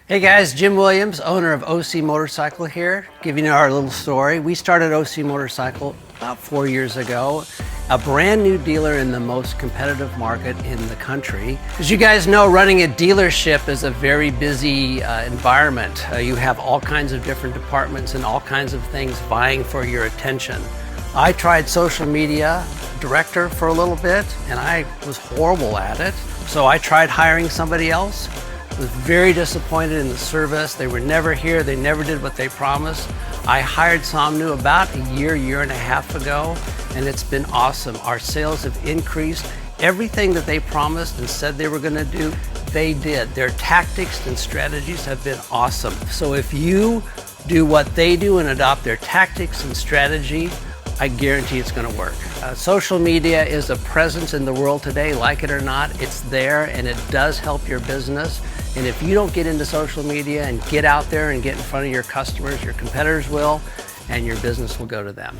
Hey guys, Jim Williams, owner of OC Motorcycle here, giving you our little story. We started OC Motorcycle about 4 years ago, a brand new dealer in the most competitive market in the country. As you guys know, running a dealership is a very busy environment. You have all kinds of different departments and all kinds of things vying for your attention. I tried social media director for a little bit and I was horrible at it. So I tried hiring somebody else. Was very disappointed in the service. They were never here. They never did what they promised. I hired someone new about a year and a half ago, and it's been awesome. Our sales have increased. Everything that they promised and said they were going to do, they did. Their tactics and strategies have been awesome. So if you do what they do and adopt their tactics and strategy, I guarantee it's going to work. Social media is a presence in the world today, like it or not. It's there and it does help your business. And if you don't get into social media and get out there and get in front of your customers, your competitors will, and your business will go to them.